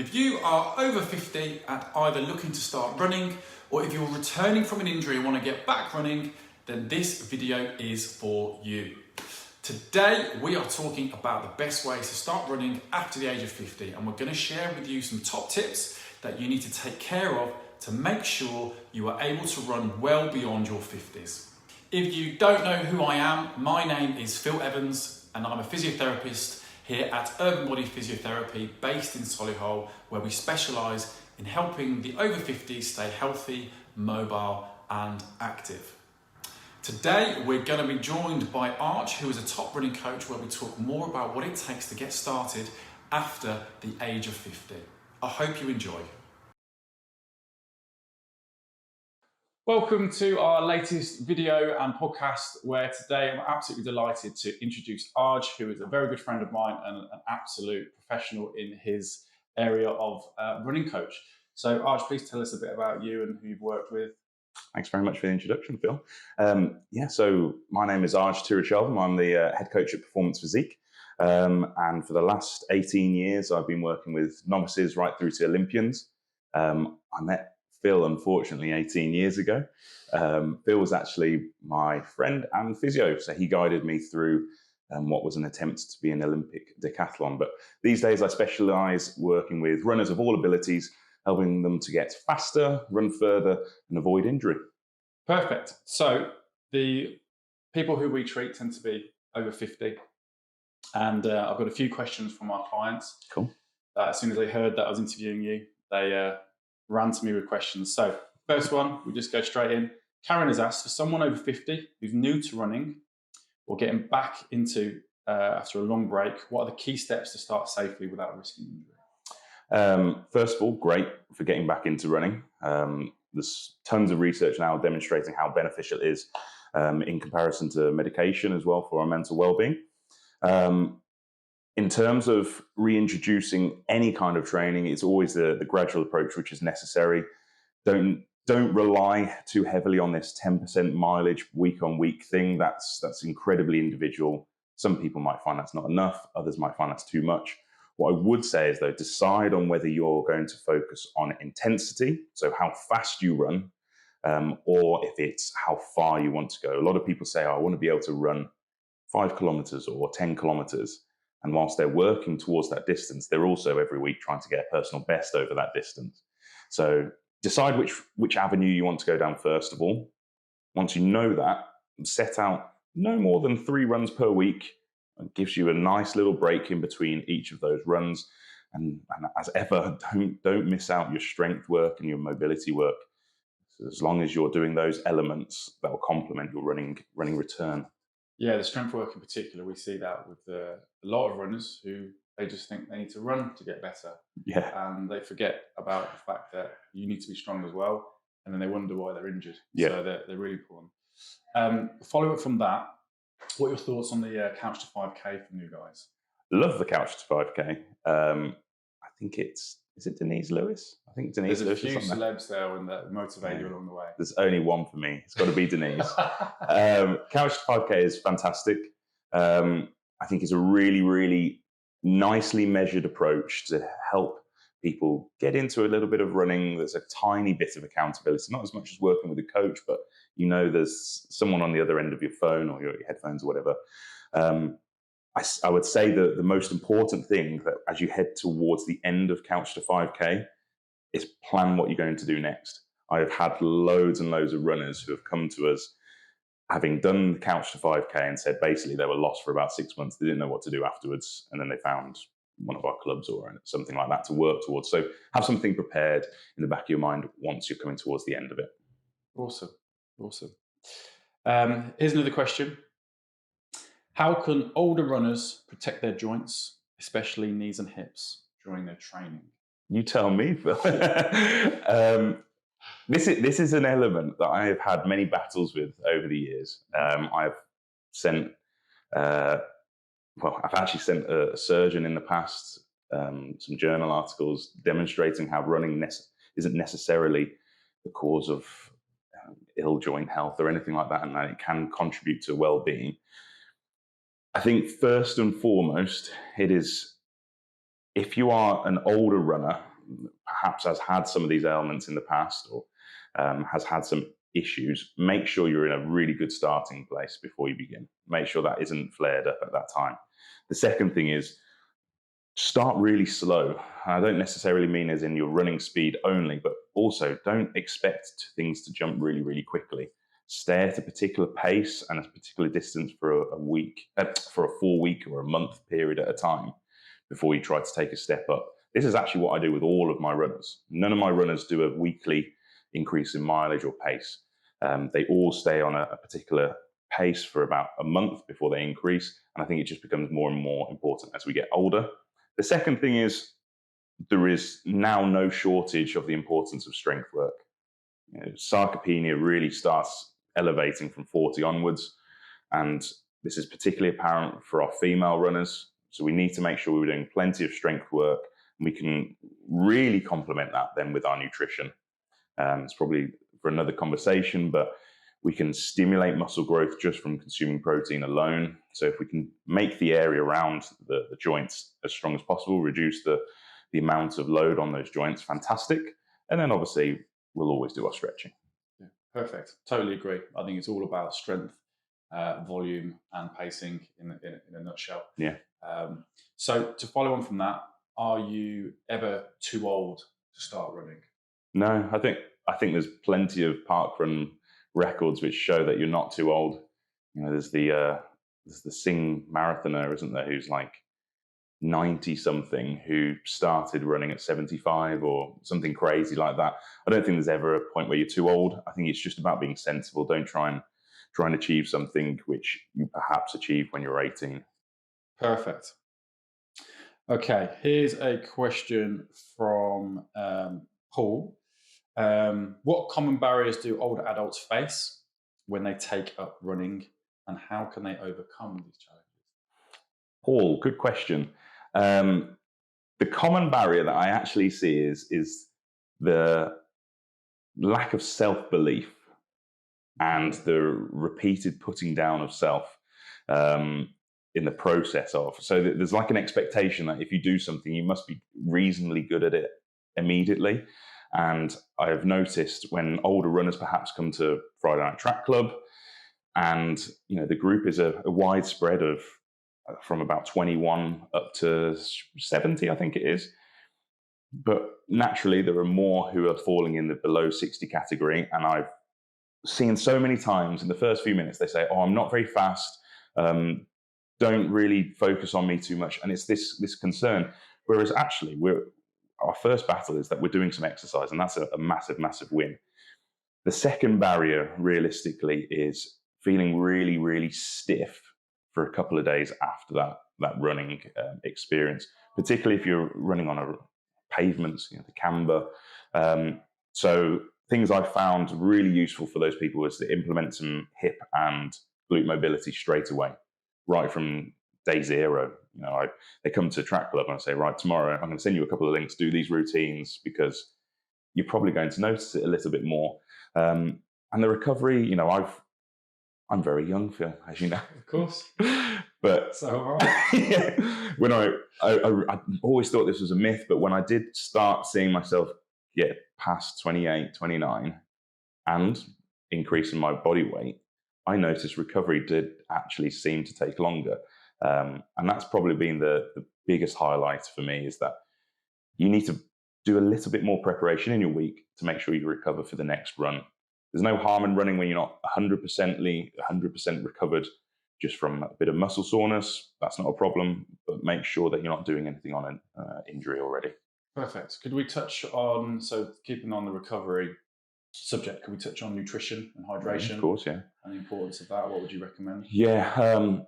If you are over 50 and either looking to start running, or if you're returning from an injury and want to get back running, then this video is for you. Today, we are talking about the best ways to start running after the age of 50, and we're going to share with you some top tips that you need to take care of to make sure you are able to run well beyond your 50s. If you don't know who I am, my name is Phil Evans, and I'm a physiotherapist here at Urban Body Physiotherapy based in Solihull, where we specialise in helping the over 50s stay healthy, mobile and active. Today we're going to be joined by Arch, who is a top running coach, where we talk more about what it takes to get started after the age of 50. I hope you enjoy. Welcome to our latest video and podcast, where today I'm absolutely delighted to introduce Arj, who is a very good friend of mine and an absolute professional in his area of running coach. So Arj, please tell us a bit about you and who you've worked with. Thanks very much for the introduction, Phil. So my name is Arj Tirachelvam. I'm the head coach at Performance Physique. And for the last 18 years, I've been working with novices right through to Olympians. I met Phil, unfortunately, 18 years ago. Phil was actually my friend and physio, so he guided me through what was an attempt to be an Olympic decathlon. But these days I specialise working with runners of all abilities, helping them to get faster, run further and avoid injury. Perfect. So the people who we treat tend to be over 50. And I've got a few questions from our clients. Cool. As soon as they heard that I was interviewing you, they ran to me with questions. So first one, we just go straight in. Karen has asked, for someone over 50 who's new to running or getting back into after a long break, what are the key steps to start safely without risking injury? First of all, great for getting back into running. There's tons of research now demonstrating how beneficial it is in comparison to medication as well for our mental well-being. In terms of reintroducing any kind of training, it's always the gradual approach which is necessary. Don't rely too heavily on this 10% mileage week on week thing. That's incredibly individual. Some people might find that's not enough. Others might find that's too much. What I would say is, though, decide on whether you're going to focus on intensity, so how fast you run, or if it's how far you want to go. A lot of people say, I want to be able to run 5 kilometers or 10 kilometers. And whilst they're working towards that distance, they're also every week trying to get a personal best over that distance. So decide which avenue you want to go down first of all. Once you know that, set out no more than 3 runs per week. It gives you a nice little break in between each of those runs. And as ever, don't miss out your strength work and your mobility work. So as long as you're doing those elements, that will complement your running return. Yeah, the strength work in particular, we see that with a lot of runners who they just think they need to run to get better. Yeah. And they forget about the fact that you need to be strong as well. And then they wonder why they're injured. Yeah. So they're really important. Follow up from that, what are your thoughts on the Couch to 5K for new guys? Love the Couch to 5K. I think is it Denise Lewis? I think Denise Lewis. There's a few celebs there that motivate you along the way. There's only one for me. It's got to be Denise. Couch to 5K is fantastic. I think it's a really, really nicely measured approach to help people get into a little bit of running. There's a tiny bit of accountability, not as much as working with a coach, but there's someone on the other end of your phone or your headphones or whatever. I would say that the most important thing that as you head towards the end of Couch to 5K is plan what you're going to do next. I have had loads and loads of runners who have come to us having done the Couch to 5K and said basically they were lost for about 6 months. They didn't know what to do afterwards. And then they found one of our clubs or something like that to work towards. So have something prepared in the back of your mind once you're coming towards the end of it. Awesome. Here's another question. How can older runners protect their joints, especially knees and hips, during their training? You tell me, Phil. This is an element that I have had many battles with over the years. I've actually sent a surgeon in the past some journal articles demonstrating how running isn't necessarily the cause of ill joint health or anything like that, and that it can contribute to well-being. I think first and foremost, it is if you are an older runner perhaps has had some of these ailments in the past, or has had some issues, make sure you're in a really good starting place before you begin. Make sure that isn't flared up at that time. The second thing is start really slow. I don't necessarily mean as in your running speed only, but also don't expect things to jump really, really quickly. Stay at a particular pace and a particular distance for a week, for a 4 week or a month period at a time before you try to take a step up. This is actually what I do with all of my runners. None of my runners do a weekly increase in mileage or pace. They all stay on a particular pace for about a month before they increase. And I think it just becomes more and more important as we get older. The second thing is there is now no shortage of the importance of strength work. Sarcopenia really starts elevating from 40 onwards. And this is particularly apparent for our female runners. So we need to make sure we're doing plenty of strength work. And we can really complement that then with our nutrition. It's probably for another conversation, but we can stimulate muscle growth just from consuming protein alone. So if we can make the area around the joints as strong as possible, reduce the amount of load on those joints, fantastic. And then obviously we'll always do our stretching. Yeah, perfect. Totally agree. I think it's all about strength, volume and pacing in a nutshell. Yeah. So to follow on from that, are you ever too old to start running? No, I think there's plenty of parkrun records which show that you're not too old. There's the Sing marathoner, isn't there, who's like 90 something, who started running at 75 or something crazy like that. I don't think there's ever a point where you're too old. I think it's just about being sensible. Don't try and achieve something which you perhaps achieved when you're 18. Perfect. Okay, here's a question from Paul. What common barriers do older adults face when they take up running, and how can they overcome these challenges? Paul, good question. The common barrier that I actually see is the lack of self-belief and the repeated putting down of self in the process of. So there's like an expectation that if you do something, you must be reasonably good at it immediately. And I've noticed when older runners perhaps come to Friday Night Track Club, and the group is a widespread of from about 21 up to 70, I think it is. But naturally, there are more who are falling in the below 60 category. And I've seen so many times in the first few minutes, they say, "Oh, I'm not very fast. Don't really focus on me too much." And it's this concern. Whereas actually, our first battle is that we're doing some exercise, and that's a massive, massive win. The second barrier, realistically, is feeling really, really stiff for a couple of days after that running experience, particularly if you're running on a pavements, the camber. So things I've found really useful for those people is to implement some hip and glute mobility straight away, right from day zero. They come to Track Club and I say, right, tomorrow I'm going to send you a couple of links, do these routines, because you're probably going to notice it a little bit more. And the recovery, I'm very young, Phil, as you know. Of course. But so when I always thought this was a myth, but when I did start seeing myself get past 28, 29 and increasing my body weight, I noticed recovery did actually seem to take longer. And that's probably been the biggest highlight for me, is that you need to do a little bit more preparation in your week to make sure you recover for the next run. There's no harm in running when you're not 100% recovered just from a bit of muscle soreness. That's not a problem, but make sure that you're not doing anything on an injury already. Perfect. Could we touch on, so keeping on the recovery subject, could we touch on nutrition and hydration? Of course, yeah. And the importance of that? What would you recommend? Yeah,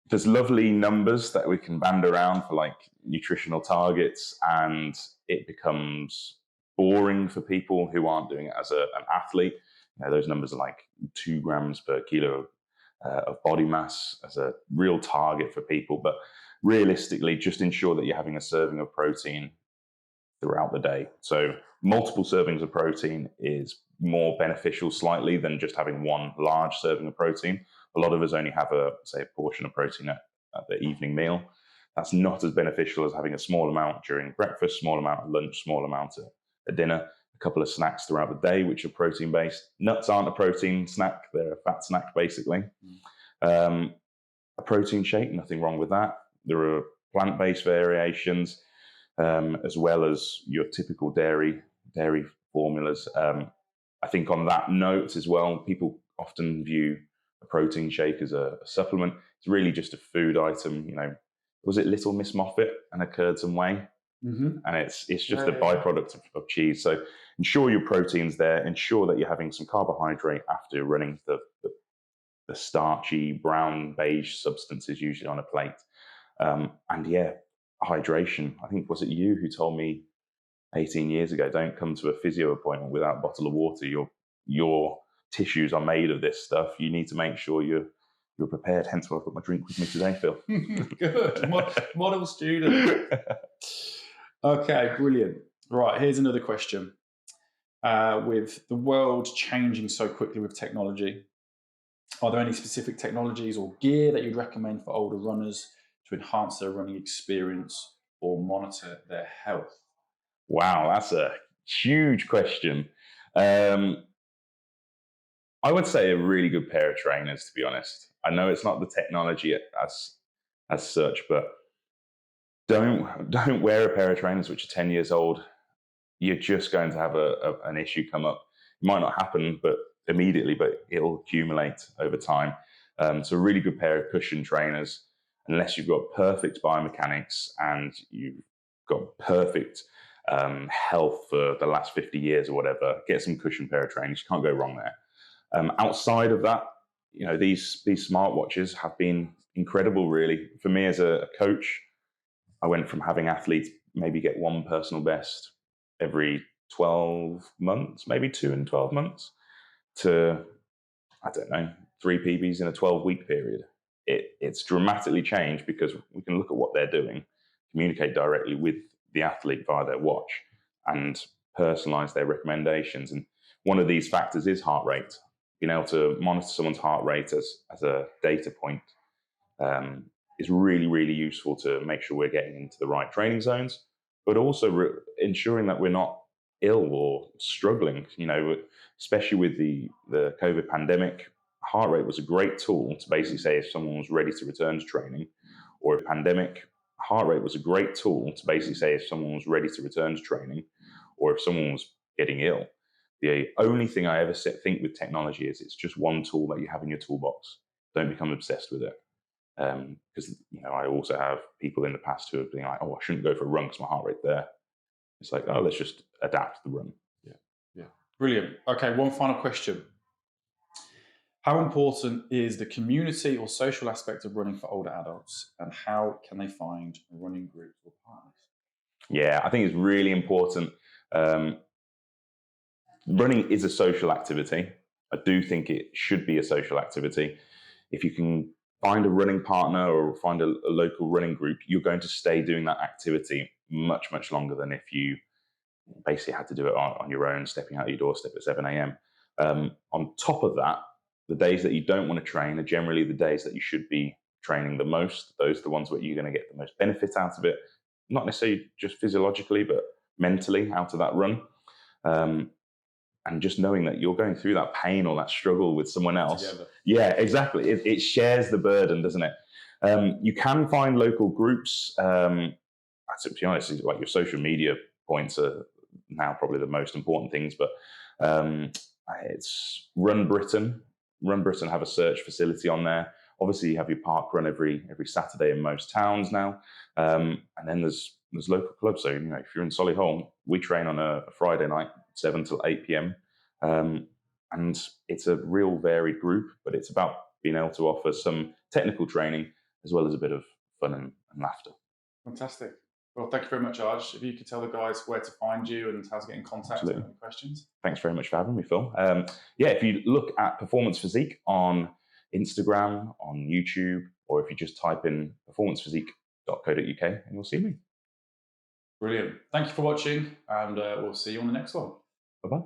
there's lovely numbers that we can band around for like nutritional targets, and it becomes boring for people who aren't doing it as an athlete. Those numbers are like 2 grams per kilo of body mass as a real target for people. But realistically, just ensure that you're having a serving of protein throughout the day. So multiple servings of protein is more beneficial slightly than just having one large serving of protein. A lot of us only have a portion of protein at the evening meal. That's not as beneficial as having a small amount during breakfast, small amount at lunch, small amount at dinner, a couple of snacks throughout the day, which are protein based. Nuts aren't a protein snack, they're a fat snack basically. A protein shake, nothing wrong with that. There are plant based variations, as well as your typical dairy formulas. I think on that note as well, people often view a protein shake as a supplement. It's really just a food item. Was it Little Miss Moffat and her curds and whey? Mm-hmm. And it's just a byproduct of cheese. So ensure your protein's there. Ensure that you're having some carbohydrate after running. The starchy brown beige substance is usually on a plate. And yeah, hydration. I think, was it you who told me 18 years ago, don't come to a physio appointment without a bottle of water. Your tissues are made of this stuff. You need to make sure you're prepared. Hence why I've got my drink with me today, Phil. Good. Model student. Okay, brilliant. Right, here's another question. With the world changing so quickly with technology, are there any specific technologies or gear that you'd recommend for older runners to enhance their running experience or monitor their health? Wow, that's a huge question. I would say a really good pair of trainers, to be honest. I know it's not the technology as such, but don't wear a pair of trainers which are 10 years old. You're just going to have an issue come up. It might not happen, but immediately, but it'll accumulate over time. So a really good pair of cushion trainers, unless you've got perfect biomechanics and you've got perfect health for the last 50 years or whatever, get some cushion pair of trainers. You can't go wrong there. Outside of that, these smartwatches have been incredible, really. For me as a coach, I went from having athletes maybe get one personal best every 12 months, maybe 2 in 12 months, to, I don't know, 3 PBs in a 12-week period. It's dramatically changed because we can look at what they're doing, communicate directly with the athlete via their watch, and personalize their recommendations. And one of these factors is heart rate. Being able to monitor someone's heart rate as a data point is really, really useful to make sure we're getting into the right training zones, but also ensuring that we're not ill or struggling. Especially with the COVID pandemic, heart rate was a great tool to basically say if someone was ready to return to training, or a pandemic, heart rate was a great tool to basically say if someone was ready to return to training, or if someone was getting ill. The only thing I ever think with technology is it's just one tool that you have in your toolbox. Don't become obsessed with it. Because I also have people in the past who have been like, oh, I shouldn't go for a run because my heart rate there. It's like, oh, let's just adapt the run. Yeah. Brilliant. Okay, one final question. How important is the community or social aspect of running for older adults, and how can they find running groups or partners? Yeah, I think it's really important. Running is a social activity. I do think it should be a social activity. If you can find a running partner or find a local running group, you're going to stay doing that activity much, much longer than if you basically had to do it on your own, stepping out your doorstep at 7 a.m. On top of that, the days that you don't want to train are generally the days that you should be training the most. Those are the ones where you're going to get the most benefit out of it, not necessarily just physiologically, but mentally out of that run. And just knowing that you're going through that pain or that struggle with someone else. Together. Yeah, exactly. It shares the burden, doesn't it? You can find local groups. To be honest, like your social media points are now probably the most important things, but it's Run Britain. Run Britain have a search facility on there. Obviously, you have your park run every Saturday in most towns now, and then there's local clubs. So if you're in Solihull, we train on a Friday night, 7 till 8 p.m. And it's a real varied group, but it's about being able to offer some technical training as well as a bit of fun and laughter. Fantastic. Well, thank you very much, Arj. If you could tell the guys where to find you and how to get in contact with any questions. Thanks very much for having me, Phil. If you look at Performance Physique on Instagram, on YouTube, or if you just type in performancephysique.co.uk, and you'll see me. Brilliant. Thank you for watching, and we'll see you on the next one. Bye-bye.